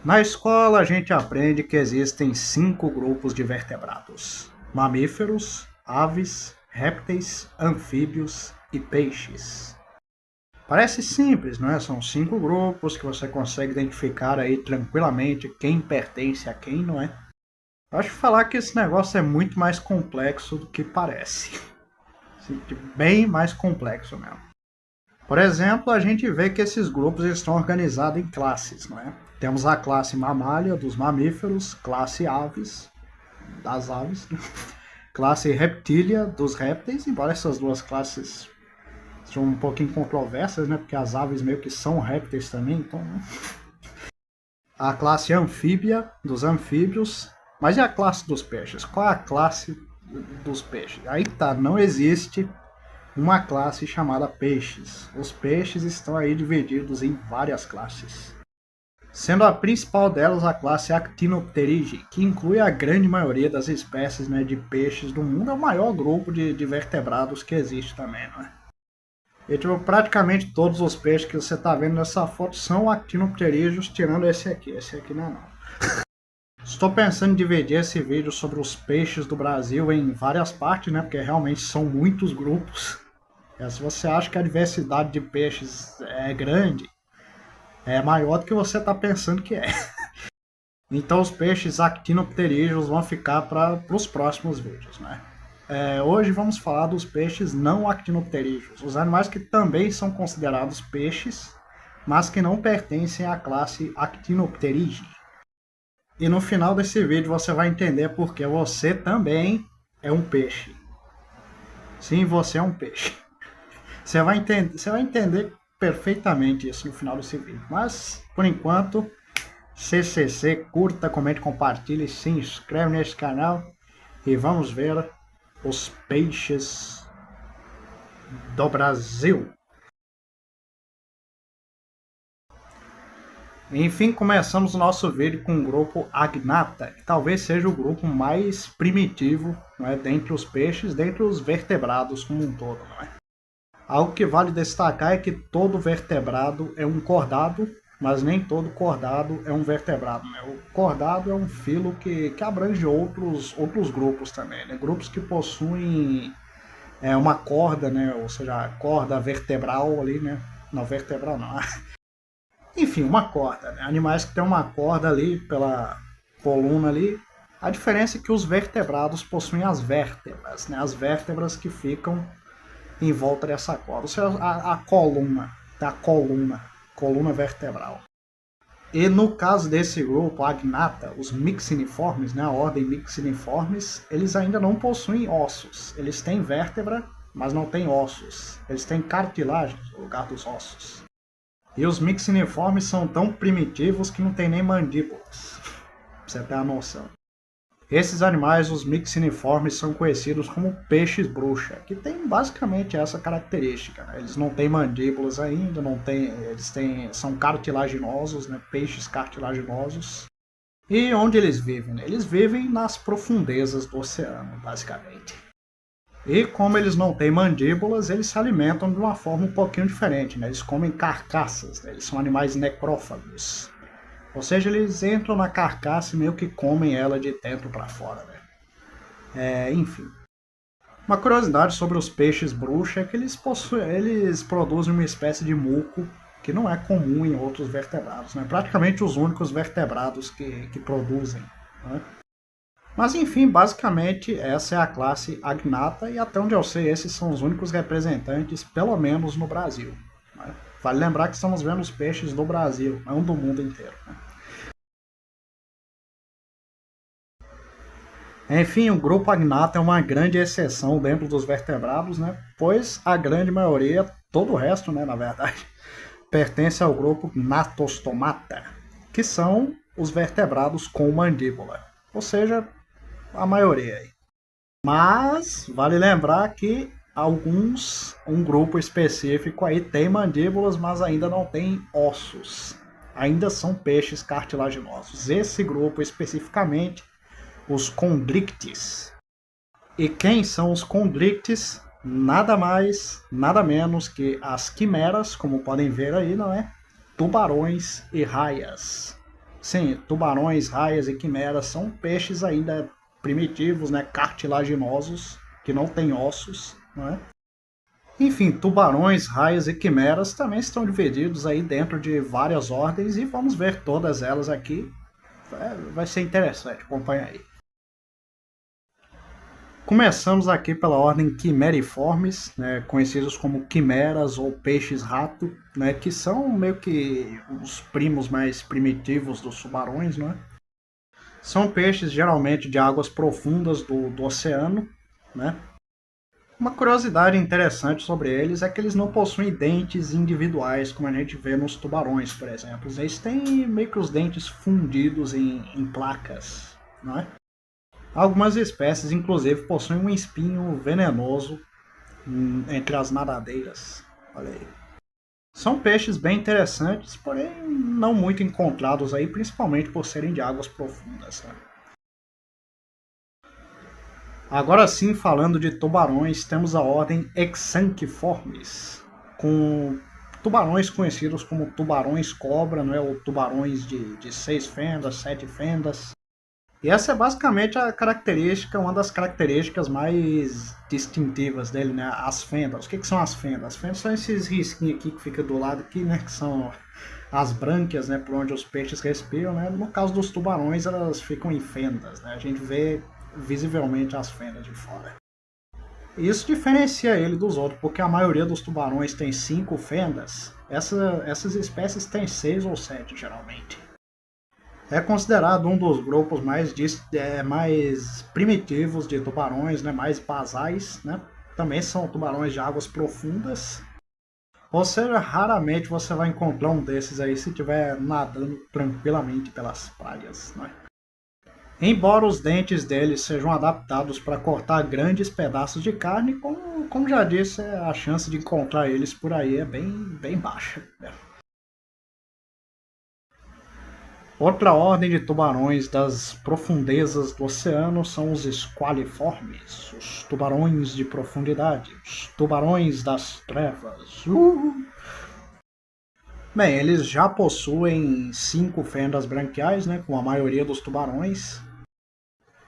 Na escola a gente aprende que existem 5 grupos de vertebrados: mamíferos, aves, répteis, anfíbios e peixes. Parece simples, não é? São 5 grupos que você consegue identificar aí tranquilamente quem pertence a quem, não é? Eu acho que falar que esse negócio é muito mais complexo do que parece. Bem mais complexo mesmo. Por exemplo, a gente vê que esses grupos estão organizados em classes, não é? Temos a classe mamália dos mamíferos, classe aves das aves, né? Classe reptília dos répteis, embora essas duas classes sejam um pouquinho controversas, né? Porque as aves meio que são répteis também, então. Né? A classe anfíbia dos anfíbios, mas e a classe dos peixes? Qual é a classe dos peixes? Aí tá, não existe uma classe chamada peixes. Os peixes estão aí divididos em várias classes. Sendo a principal delas a classe Actinopterygii, que inclui a grande maioria das espécies, né, de peixes do mundo, é o maior grupo de vertebrados que existe também, não é? E tipo, praticamente todos os peixes que você está vendo nessa foto são Actinopterygios, tirando esse aqui. Esse aqui não é não. Estou pensando em dividir esse vídeo sobre os peixes do Brasil em várias partes, né, porque realmente são muitos grupos. Se você acha que a diversidade de peixes é grande, é maior do que você está pensando que é. Então os peixes actinopterígeos vão ficar para os próximos vídeos, né? Hoje vamos falar dos peixes não actinopterígeos, os animais que também são considerados peixes, mas que não pertencem à classe Actinopterygii. E no final desse vídeo você vai entender porque você também é um peixe. Sim, você é um peixe. Você vai entender perfeitamente isso no final desse vídeo. Mas, por enquanto, CCC, curta, comente, compartilhe, se inscreve nesse canal e vamos ver os peixes do Brasil. Enfim, começamos o nosso vídeo com o grupo Agnatha, que talvez seja o grupo mais primitivo, não é, dentre os peixes, dentre os vertebrados como um todo. Não é? Algo que vale destacar é que todo vertebrado é um cordado, mas nem todo cordado é um vertebrado. Né? O cordado é um filo que abrange outros grupos também. Né? Grupos que possuem uma corda, né? Ou seja, a corda vertebral ali, né? Não, vertebral não. Enfim, uma corda. Né? Animais que têm uma corda ali pela coluna ali. A diferença é que os vertebrados possuem as vértebras, né? As vértebras que ficam em volta dessa corda. Ou seja, a coluna, coluna vertebral. E no caso desse grupo, a Agnatha, os mixiniformes, né, a ordem mixiniformes, eles ainda não possuem ossos. Eles têm vértebra, mas não têm ossos. Eles têm cartilagem no lugar dos ossos. E os mixiniformes são tão primitivos que não tem nem mandíbulas. Pra você ter uma noção. Esses animais, os mixiniformes, são conhecidos como peixes bruxa, que tem basicamente essa característica. Né? Eles não têm mandíbulas ainda, são cartilaginosos, né? Peixes cartilaginosos. E onde eles vivem? Né? Eles vivem nas profundezas do oceano, basicamente. E como eles não têm mandíbulas, eles se alimentam de uma forma um pouquinho diferente. Né? Eles comem carcaças, né? Eles são animais necrófagos. Ou seja, eles entram na carcaça e meio que comem ela de dentro para fora, né? Enfim. Uma curiosidade sobre os peixes bruxa é que eles produzem uma espécie de muco que não é comum em outros vertebrados, né? Praticamente os únicos vertebrados que produzem. Né? Mas enfim, basicamente essa é a classe Agnatha e até onde eu sei esses são os únicos representantes, pelo menos no Brasil. Né? Vale lembrar que estamos vendo os peixes do Brasil, não do mundo inteiro. Né? Enfim, o grupo Agnatha é uma grande exceção dentro dos vertebrados, né? Pois a grande maioria, todo o resto, né, na verdade, pertence ao grupo Gnatostomata, que são os vertebrados com mandíbula, ou seja, a maioria aí. Mas vale lembrar que um grupo específico aí tem mandíbulas, mas ainda não tem ossos. Ainda são peixes cartilaginosos. Esse grupo especificamente os Chondrichthyes. E quem são os Chondrichthyes? Nada mais, nada menos que as quimeras, como podem ver aí, não é? Tubarões e raias. Sim, tubarões, raias e quimeras são peixes ainda primitivos, né, cartilaginosos, que não têm ossos, né? Enfim, tubarões, raias e quimeras também estão divididos aí dentro de várias ordens e vamos ver todas elas aqui. Vai ser interessante, acompanha aí. Começamos aqui pela ordem Quimeriformes, né, conhecidos como quimeras ou peixes-rato, né, que são meio que os primos mais primitivos dos tubarões, né? São peixes geralmente de águas profundas do oceano, né? Uma curiosidade interessante sobre eles é que eles não possuem dentes individuais, como a gente vê nos tubarões, por exemplo. Eles têm meio que os dentes fundidos em placas, não é? Algumas espécies, inclusive, possuem um espinho venenoso entre as nadadeiras. Olha aí. São peixes bem interessantes, porém não muito encontrados aí, principalmente por serem de águas profundas. Né? Agora sim, falando de tubarões, temos a ordem Exanquiformes, com tubarões conhecidos como tubarões-cobra, não é? Ou tubarões de 6 fendas, 7 fendas. E essa é basicamente a característica, uma das características mais distintivas dele, né? As fendas. O que são as fendas? As fendas são esses risquinhos aqui que fica do lado aqui, né? Que são as brânquias, né? Por onde os peixes respiram, né? No caso dos tubarões, elas ficam em fendas, né? A gente vê visivelmente as fendas de fora. Isso diferencia ele dos outros, porque a maioria dos tubarões tem 5 fendas. Essas espécies têm 6 ou 7, geralmente. É considerado um dos grupos mais primitivos de tubarões, né, mais basais, né? Também são tubarões de águas profundas. Ou seja, raramente você vai encontrar um desses aí se estiver nadando tranquilamente pelas praias, né? Embora os dentes deles sejam adaptados para cortar grandes pedaços de carne, como já disse, a chance de encontrar eles por aí é bem baixa. Né? Outra ordem de tubarões das profundezas do oceano são os esqualiformes, os tubarões de profundidade, os tubarões das trevas. Bem, eles já possuem 5 fendas branquiais, né, como a maioria dos tubarões.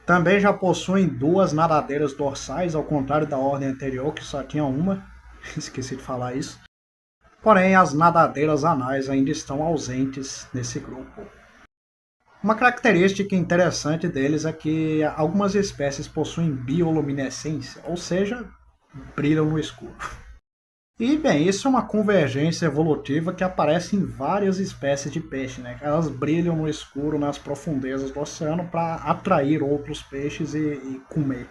Também já possuem 2 nadadeiras dorsais, ao contrário da ordem anterior, que só tinha uma. Esqueci de falar isso. Porém, as nadadeiras anais ainda estão ausentes nesse grupo. Uma característica interessante deles é que algumas espécies possuem bioluminescência, ou seja, brilham no escuro. E, bem, isso é uma convergência evolutiva que aparece em várias espécies de peixe, né? Elas brilham no escuro nas profundezas do oceano para atrair outros peixes e comer,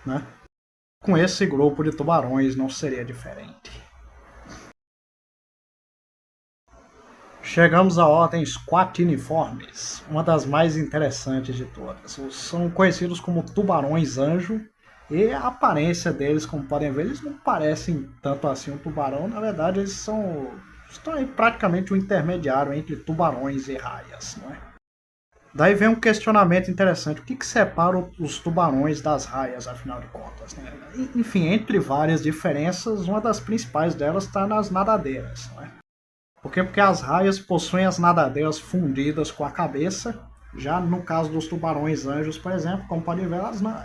né? Com esse grupo de tubarões não seria diferente. Chegamos à ordem Squatiniformes, uma das mais interessantes de todas. São conhecidos como tubarões-anjo e a aparência deles, como podem ver, eles não parecem tanto assim um tubarão. Na verdade, estão aí praticamente um intermediário entre tubarões e raias. Não é? Daí vem um questionamento interessante. O que separa os tubarões das raias, afinal de contas? Né? Enfim, entre várias diferenças, uma das principais delas está nas nadadeiras. Não é? Por quê? Porque as raias possuem as nadadeiras fundidas com a cabeça. Já no caso dos tubarões-anjos, por exemplo, como podem ver,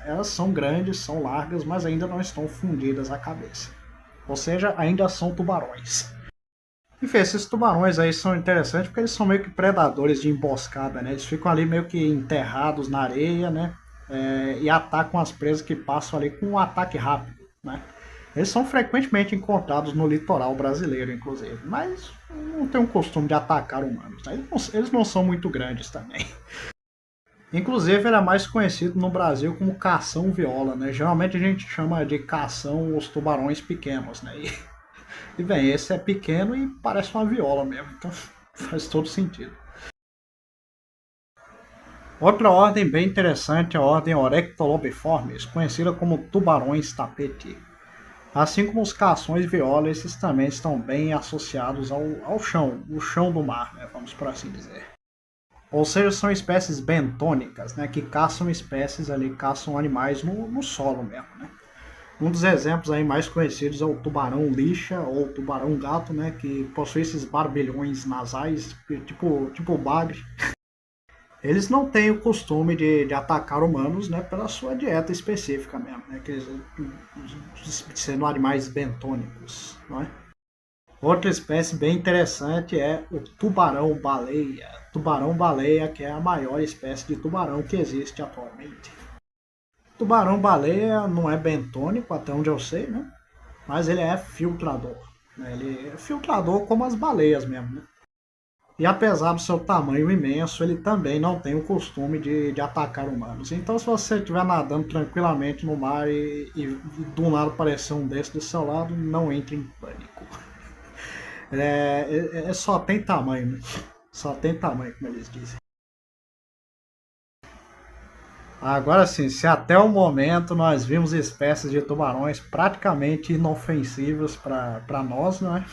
elas são grandes, são largas, mas ainda não estão fundidas à cabeça. Ou seja, ainda são tubarões. Enfim, esses tubarões aí são interessantes porque eles são meio que predadores de emboscada, né? Eles ficam ali meio que enterrados na areia, né? E atacam as presas que passam ali com um ataque rápido, né? Eles são frequentemente encontrados no litoral brasileiro, inclusive, mas não tem o costume de atacar humanos. Né? Eles não são muito grandes também. Inclusive, ele é mais conhecido no Brasil como cação-viola, né? Geralmente a gente chama de cação os tubarões pequenos, né? E bem, esse é pequeno e parece uma viola mesmo, então faz todo sentido. Outra ordem bem interessante é a ordem Orectolobiformes, conhecida como tubarões-tapete. Assim como os cações viola, esses também estão bem associados ao chão, o chão do mar, né, vamos por assim dizer. Ou seja, são espécies bentônicas, né, que caçam espécies ali, caçam animais no solo mesmo, né. Um dos exemplos aí mais conhecidos é o tubarão lixa ou tubarão gato, né, que possui esses barbilhões nasais, tipo bagre. eles não têm o costume de atacar humanos, né, pela sua dieta específica mesmo, né, que eles, sendo animais bentônicos, não é? Outra espécie bem interessante é o tubarão-baleia. Tubarão-baleia, que é a maior espécie de tubarão que existe atualmente. Tubarão-baleia não é bentônico, até onde eu sei, né? Mas ele é filtrador. Né? Ele é filtrador como as baleias mesmo, né? E apesar do seu tamanho imenso, ele também não tem o costume de atacar humanos. Então, se você estiver nadando tranquilamente no mar e do nada aparecer um desses do seu lado, não entre em pânico. Só tem tamanho, né? Só tem tamanho, como eles dizem. Agora sim, se até o momento nós vimos espécies de tubarões praticamente inofensivos para nós, né?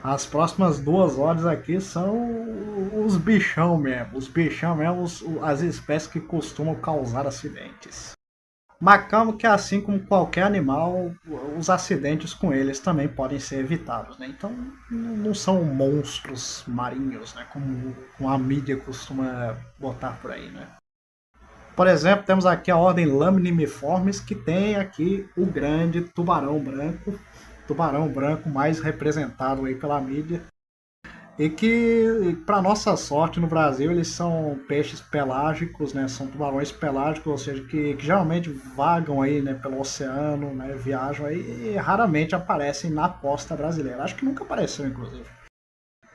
As próximas 2 horas aqui são os bichão mesmo. Os bichão mesmo, as espécies que costumam causar acidentes. Mas calma que assim como qualquer animal, os acidentes com eles também podem ser evitados, né? Então não são monstros marinhos, né? Como a mídia costuma botar por aí, né? Por exemplo, temos aqui a ordem Lamniformes, que tem aqui o grande tubarão branco mais representado aí pela mídia, e que, para nossa sorte, no Brasil, eles são peixes pelágicos, né? São tubarões pelágicos, ou seja, que geralmente vagam aí, né, pelo oceano, né? Viajam aí e raramente aparecem na costa brasileira. Acho que nunca apareceu, inclusive.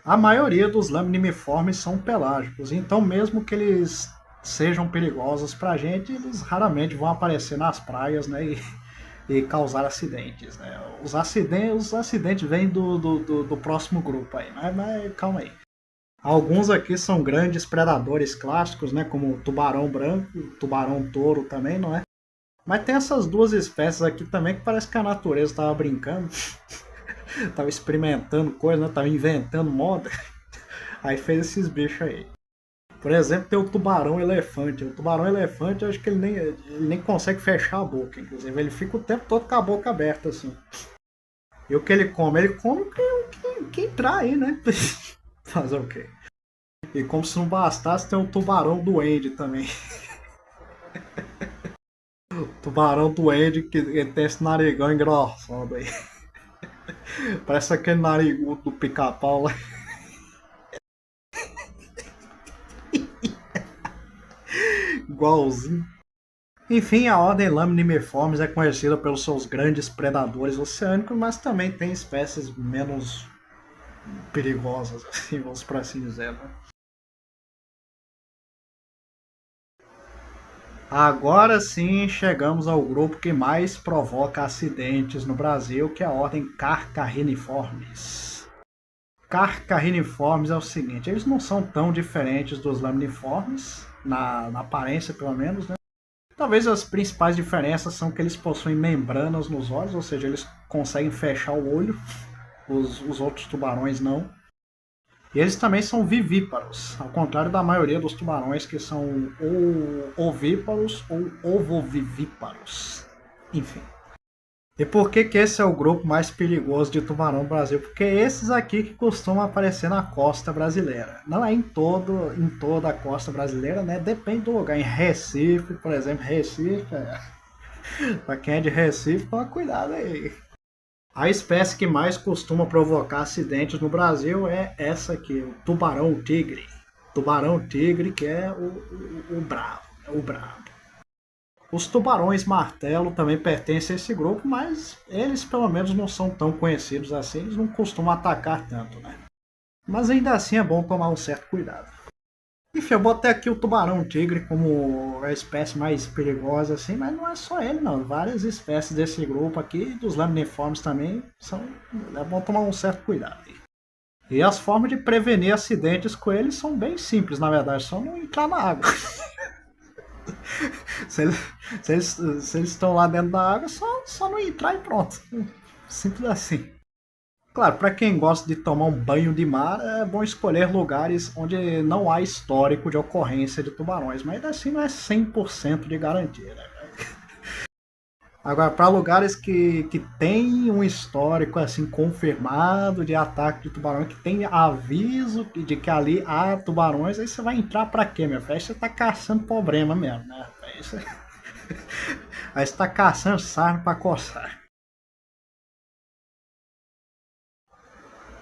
A maioria dos laminiformes são pelágicos, então mesmo que eles sejam perigosos para a gente, eles raramente vão aparecer nas praias, né? E causar acidentes, né? Os acidentes vêm do próximo grupo aí, mas calma aí. Alguns aqui são grandes predadores clássicos, né? Como o tubarão branco, o tubarão touro também, não é? Mas tem essas duas espécies aqui também que parece que a natureza estava brincando, estava experimentando coisas, né? Estava inventando moda, aí fez esses bichos aí. Por exemplo, tem o tubarão-elefante. O tubarão-elefante, eu acho que ele nem consegue fechar a boca, inclusive. Ele fica o tempo todo com a boca aberta, assim. E o que ele come? Ele come quem entrar aí, né? Fazer o quê? E como se não bastasse, tem o tubarão-duende também. O tubarão-duende que tem esse narigão engraçado aí. Parece aquele narigudo do pica-pau lá. Igualzinho. Enfim, a ordem Lamniformes é conhecida pelos seus grandes predadores oceânicos, mas também tem espécies menos perigosas, assim, vamos por assim dizer. Né? Agora sim chegamos ao grupo que mais provoca acidentes no Brasil, que é a ordem Carcarriniformes. Carcarriniformes é o seguinte, eles não são tão diferentes dos laminiformes, na aparência pelo menos, né? Talvez as principais diferenças são que eles possuem membranas nos olhos, ou seja, eles conseguem fechar o olho, os outros tubarões não. E eles também são vivíparos, ao contrário da maioria dos tubarões que são ou ovíparos ou ovovivíparos. Enfim. E por que esse é o grupo mais perigoso de tubarão no Brasil? Porque é esses aqui que costumam aparecer na costa brasileira. Não é em toda a costa brasileira, né? Depende do lugar. Em Recife, por exemplo, Recife, para quem é de Recife, toma cuidado aí. A espécie que mais costuma provocar acidentes no Brasil é essa aqui, o tubarão-tigre. Tubarão-tigre que é o bravo, é o bravo. Os tubarões-martelo também pertencem a esse grupo, mas eles pelo menos não são tão conhecidos assim, eles não costumam atacar tanto, né? Mas ainda assim é bom tomar um certo cuidado. Enfim, eu botei aqui o tubarão-tigre como a espécie mais perigosa, assim, mas não é só ele, não. Várias espécies desse grupo aqui, dos laminiformes também, é bom tomar um certo cuidado. E as formas de prevenir acidentes com eles são bem simples, na verdade, só não entrar na água. se eles estão lá dentro da água, só não entrar e pronto. Simples assim. Claro, para quem gosta de tomar um banho de mar, é bom escolher lugares onde não há histórico de ocorrência de tubarões, mas ainda assim não é 100% de garantia. Né? Agora, para lugares que tem um histórico assim confirmado de ataque de tubarão, que tem aviso de que ali há tubarões, aí você vai entrar para quê, meu filho? Aí você tá caçando problema mesmo, né? Aí você tá caçando sarna para coçar.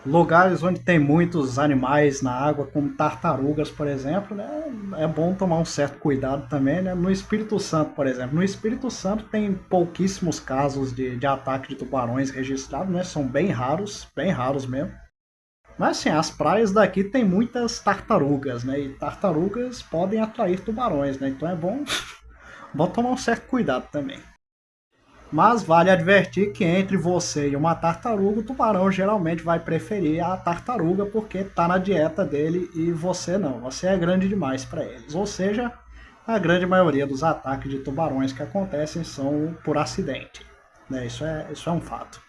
Lugares onde tem muitos animais na água, como tartarugas, por exemplo, né? É bom tomar um certo cuidado também, né? No Espírito Santo, por exemplo. No Espírito Santo tem pouquíssimos casos de ataque de tubarões registrados, né? São bem raros mesmo. Mas assim, as praias daqui tem muitas tartarugas, né? E tartarugas podem atrair tubarões, né? Então é bom, bom tomar um certo cuidado também. Mas vale advertir que entre você e uma tartaruga, o tubarão geralmente vai preferir a tartaruga porque está na dieta dele e você não. Você é grande demais para eles. Ou seja, a grande maioria dos ataques de tubarões que acontecem são por acidente. Né? Isso é um fato.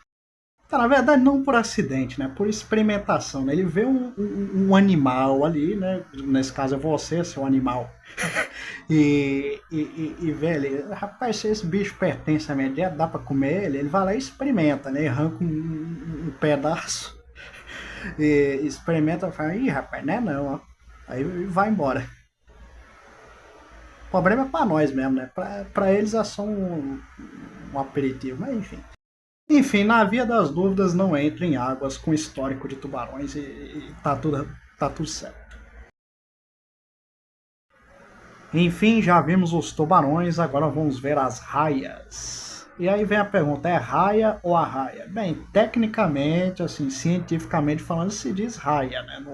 Tá, na verdade, não por acidente, né? Por experimentação. Né? Ele vê um animal ali, né? Nesse caso é você, seu animal. E velho, rapaz, se esse bicho pertence à minha dieta, dá pra comer ele? Ele vai lá e experimenta, né? Arranca um pedaço e experimenta e fala, ih, rapaz, não é não, ó. Aí vai embora. O problema é pra nós mesmo, né? Pra eles é só um aperitivo, mas enfim. Enfim, na via das dúvidas, não entre em águas com histórico de tubarões e tá tudo certo. Enfim, já vimos os tubarões, agora vamos ver as raias. E aí vem a pergunta, é raia ou arraia? Bem, tecnicamente, assim, cientificamente falando, se diz raia, né?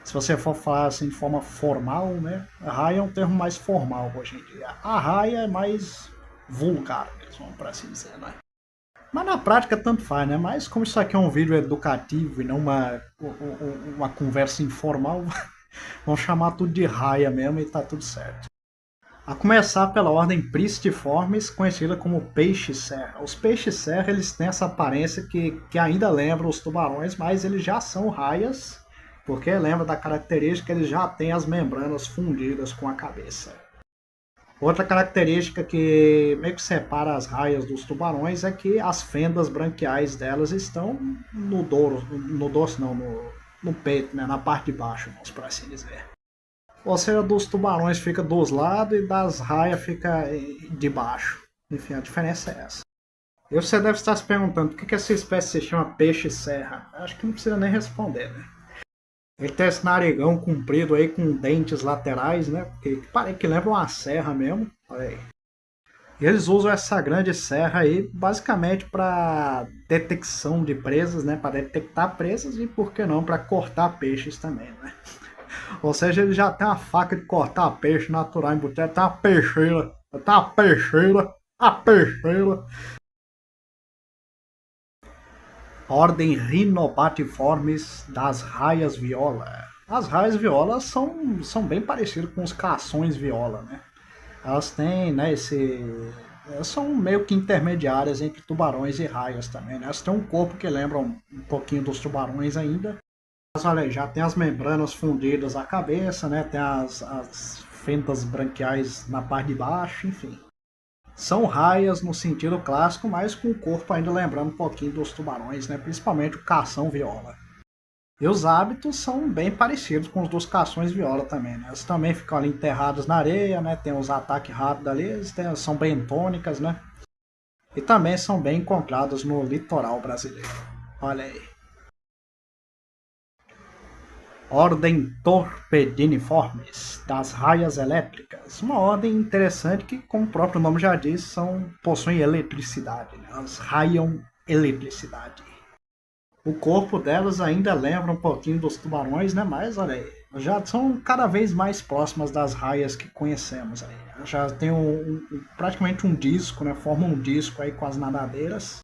Se você for falar assim de forma formal, né? Raia é um termo mais formal hoje em dia. A raia é mais vulgar, vamos para assim dizer, né? Mas na prática tanto faz, né? Mas como isso aqui é um vídeo educativo e não uma conversa informal, vamos chamar tudo de raia mesmo e tá tudo certo. A começar pela ordem Pristiformes, conhecida como peixe-serra. Os peixes-serra eles têm essa aparência que ainda lembra os tubarões, mas eles já são raias, porque lembra da característica que eles já têm as membranas fundidas com a cabeça. Outra característica que meio que separa as raias dos tubarões é que as fendas branquiais delas estão no dorso não, no peito, né, na parte de baixo, vamos por assim dizer. Ou seja, dos tubarões fica dos lados e das raias fica de baixo. Enfim, a diferença é essa. E você deve estar se perguntando por que essa espécie se chama peixe-serra. Acho que não precisa nem responder, né? Ele tem esse narigão comprido aí com dentes laterais, né? Que lembra uma serra mesmo. Olha aí. E eles usam essa grande serra aí basicamente para detecção de presas, né? Para detectar presas e, por que não, para cortar peixes também, né? Ou seja, ele já tem uma faca de cortar peixe natural embutida, tem uma peixeira, a peixeira. Ordem Rhinobatiformes das raias viola. As raias viola são bem parecidas com os cações viola, né? Elas têm, né, elas são meio que intermediárias entre tubarões e raias também, né? Elas têm um corpo que lembra um pouquinho dos tubarões ainda. Mas olha aí, já tem as membranas fundidas à cabeça, né? Tem as fendas branquiais na parte de baixo, enfim. São raias no sentido clássico, mas com o corpo ainda lembrando um pouquinho dos tubarões, né? Principalmente o cação viola. E os hábitos são bem parecidos com os dos cações viola também, né? Eles também ficam ali enterrados na areia, né? Tem os ataques rápidos ali, são bem tônicas, né? E também são bem encontrados no litoral brasileiro. Olha aí. Ordem Torpediniformes, das raias elétricas. Uma ordem interessante que, como o próprio nome já diz, possuem eletricidade. Né? Elas raiam eletricidade. O corpo delas ainda lembra um pouquinho dos tubarões, né? Mas olha aí, já são cada vez mais próximas das raias que conhecemos. Aí. Já tem praticamente um disco, né? Formam um disco aí com as nadadeiras.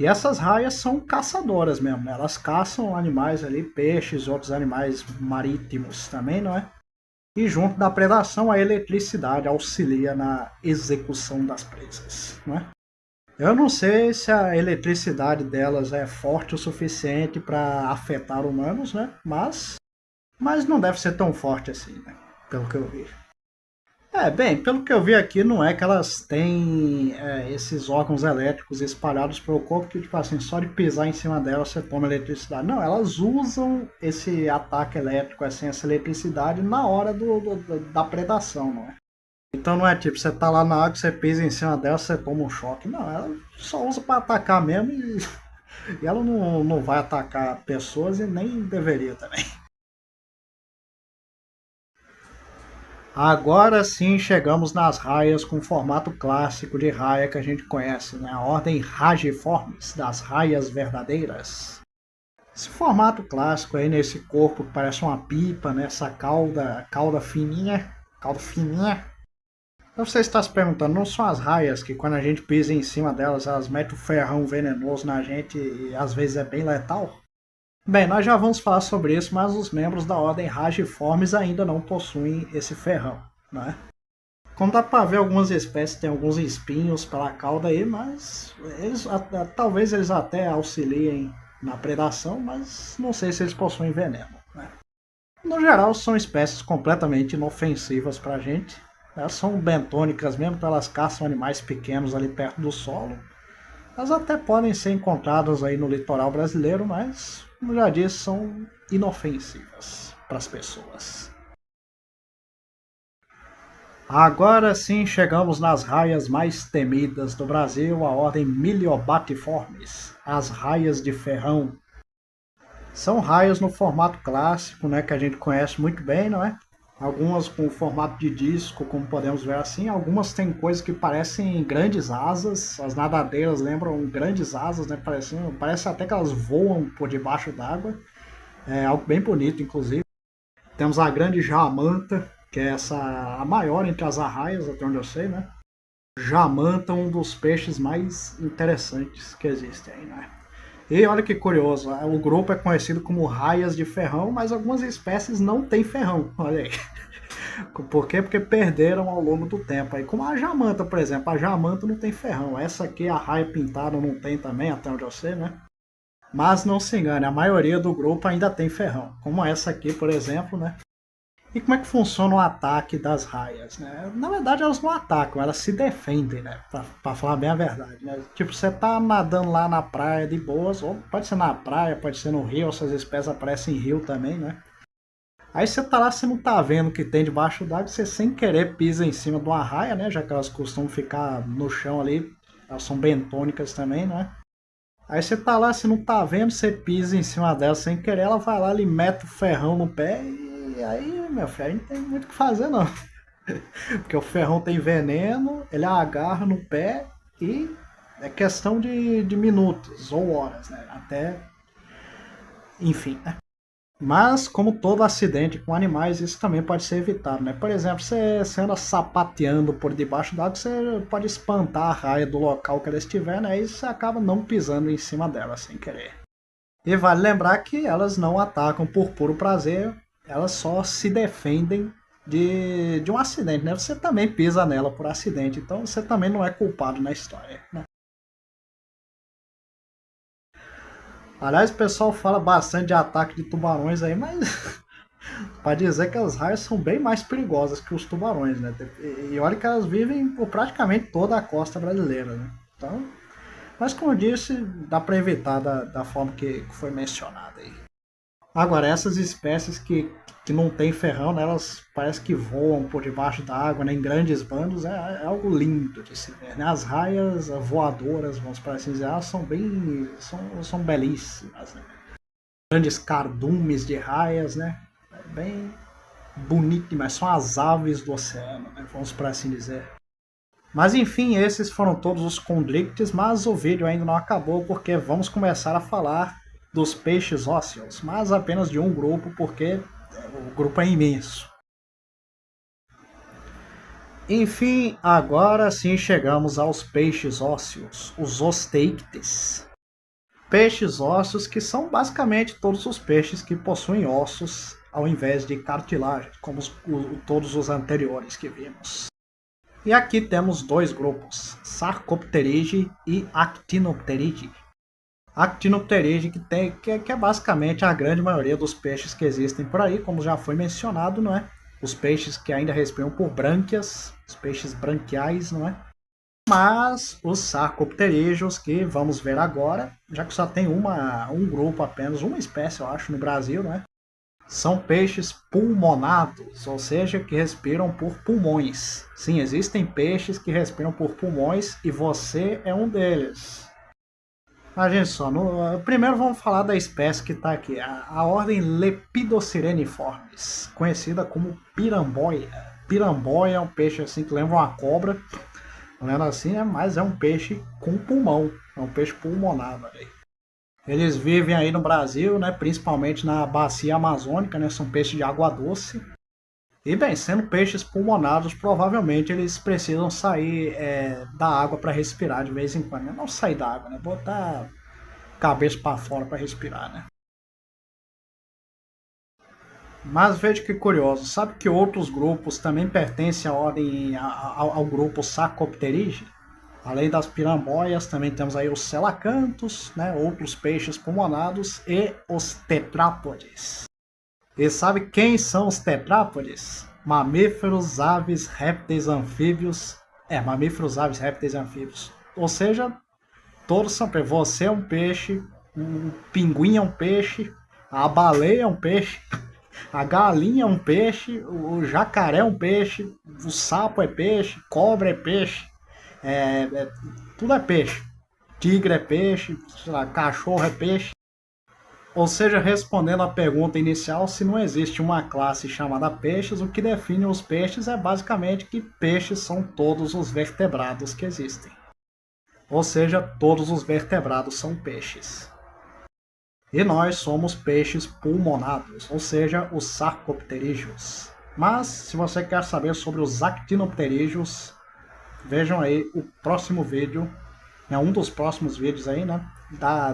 E essas raias são caçadoras mesmo, né? Elas caçam animais ali, peixes, outros animais marítimos também, não é? E junto da predação, a eletricidade auxilia na execução das presas, não é? Eu não sei se a eletricidade delas é forte o suficiente para afetar humanos, né? Mas não deve ser tão forte assim, né? Pelo que eu vi. Bem, pelo que eu vi aqui, não é que elas têm esses órgãos elétricos espalhados pelo corpo que, tipo assim, só de pisar em cima delas você toma eletricidade. Não, elas usam esse ataque elétrico, assim, essa eletricidade na hora da predação, não é? Então não é tipo, você tá lá na água, você pisa em cima dela, você toma um choque. Não, ela só usa para atacar mesmo e ela não vai atacar pessoas e nem deveria também. Agora sim chegamos nas raias com o formato clássico de raia que a gente conhece, né? A ordem Ragiformes, das raias verdadeiras. Esse formato clássico aí nesse corpo que parece uma pipa, né? Essa cauda fininha. Então você está se perguntando, não são as raias que quando a gente pisa em cima delas, elas metem o ferrão venenoso na gente e às vezes é bem letal? Bem, nós já vamos falar sobre isso, mas os membros da ordem Ragiformes ainda não possuem esse ferrão, né? Como dá para ver, algumas espécies têm alguns espinhos pela cauda aí, mas talvez eles até auxiliem na predação, mas não sei se eles possuem veneno, né? No geral, são espécies completamente inofensivas para a gente. Elas são bentônicas mesmo, então elas caçam animais pequenos ali perto do solo. Elas até podem ser encontradas aí no litoral brasileiro, mas, como já disse, são inofensivas para as pessoas. Agora sim chegamos nas raias mais temidas do Brasil, a ordem Miliobatiformes, as raias de ferrão. São raias no formato clássico, né, que a gente conhece muito bem, não é? Algumas com formato de disco, como podemos ver assim. Algumas têm coisas que parecem grandes asas. As nadadeiras lembram grandes asas, né? Parece até que elas voam por debaixo d'água. É algo bem bonito, inclusive. Temos a grande jamanta, que é a maior entre as arraias, até onde eu sei, né? Jamanta, um dos peixes mais interessantes que existem aí, né? E olha que curioso, o grupo é conhecido como raias de ferrão, mas algumas espécies não têm ferrão, olha aí. Por quê? Porque perderam ao longo do tempo. Aí, como a jamanta, por exemplo, a jamanta não tem ferrão. Essa aqui, a raia pintada, não tem também, até onde eu sei, né? Mas não se engane, a maioria do grupo ainda tem ferrão. Como essa aqui, por exemplo, né? E como é que funciona o ataque das raias, né? Na verdade, elas não atacam, elas se defendem, né? Pra falar bem a verdade, né? Tipo, você tá nadando lá na praia de boas, ou pode ser na praia, pode ser no rio, essas espécies aparecem em rio também, né? Aí você tá lá, você não tá vendo o que tem debaixo d'água, você sem querer pisa em cima de uma raia, né? Já que elas costumam ficar no chão ali, elas são bentônicas também, né? Aí você tá lá, você não tá vendo, você pisa em cima dela sem querer, ela vai lá, ele mete o ferrão no pé e aí, meu filho, aí não tem muito o que fazer não. Porque o ferrão tem veneno, ele agarra no pé e é questão de minutos ou horas, né? Até, enfim, né? Mas, como todo acidente com animais, isso também pode ser evitado, né? Por exemplo, você anda sapateando por debaixo d'água, você pode espantar a raia do local que ela estiver, né? E você acaba não pisando em cima dela sem querer. E vale lembrar que elas não atacam por puro prazer, elas só se defendem de um acidente, né? Você também pisa nela por acidente, então você também não é culpado na história, né? Aliás, o pessoal fala bastante de ataque de tubarões aí, mas para dizer que as raias são bem mais perigosas que os tubarões, né? E olha que elas vivem por praticamente toda a costa brasileira, né? Então, mas como eu disse, dá para evitar da forma que foi mencionada aí. Agora, essas espécies que não tem ferrão, né, elas parece que voam por debaixo da água, né, em grandes bandos, é algo lindo de se ver, né? As raias voadoras, vamos para assim dizer, elas são belíssimas, né? Grandes cardumes de raias, né? É bem bonito demais, são as aves do oceano, né, vamos para assim dizer. Mas enfim, esses foram todos os condrictes, mas o vídeo ainda não acabou porque vamos começar a falar dos peixes ósseos, mas apenas de um grupo porque o grupo é imenso. Enfim, agora sim chegamos aos peixes ósseos, os osteictes. Peixes ósseos que são basicamente todos os peixes que possuem ossos ao invés de cartilagem, como todos os anteriores que vimos. E aqui temos dois grupos, Sarcopterige e Actinopterige. Actinopterige que é basicamente a grande maioria dos peixes que existem por aí, como já foi mencionado, não é? os peixes que ainda respiram por brânquias, os peixes branquiais, não é? Mas os sarcopterídeos, que vamos ver agora, já que só tem um grupo apenas, uma espécie, eu acho, no Brasil, não é? São peixes pulmonados, ou seja, que respiram por pulmões. Sim, existem peixes que respiram por pulmões e você é um deles. Mas, gente, só, primeiro vamos falar da espécie que está aqui, a ordem Lepidosireniformes, conhecida como piramboia. Piramboia é um peixe assim que lembra uma cobra, não é assim, né? Mas é um peixe com pulmão, é um peixe pulmonado aí. Eles vivem aí no Brasil, né, principalmente na bacia amazônica, né, são peixes de água doce. E bem, sendo peixes pulmonados, provavelmente eles precisam sair da água para respirar de vez em quando. Né? Não sair da água, né? Botar a cabeça para fora para respirar, né? Mas veja que curioso, sabe que outros grupos também pertencem à ordem, ao grupo Sarcopterygidae? Além das piramboias, também temos aí os selacantos, né, outros peixes pulmonados e os tetrápodes. E sabe quem são os tetrápodes? Mamíferos, aves, répteis, anfíbios. Mamíferos, aves, répteis e anfíbios. Ou seja, todos são peixes. Você é um peixe, o pinguim é um peixe, a baleia é um peixe, a galinha é um peixe, o jacaré é um peixe, o sapo é peixe, cobra é peixe. É, é, tudo é peixe. Tigre é peixe, sei lá, cachorro é peixe. Ou seja, respondendo à pergunta inicial, se não existe uma classe chamada peixes, o que define os peixes é basicamente que peixes são todos os vertebrados que existem. Ou seja, todos os vertebrados são peixes. E nós somos peixes pulmonados, ou seja, os sarcopterídeos. Mas, se você quer saber sobre os actinopterídeos, vejam aí o próximo vídeo, né, um dos próximos vídeos aí, né,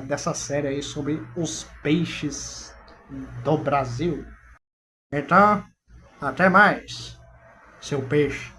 dessa série aí sobre os peixes do Brasil. Então, até mais, seu peixe.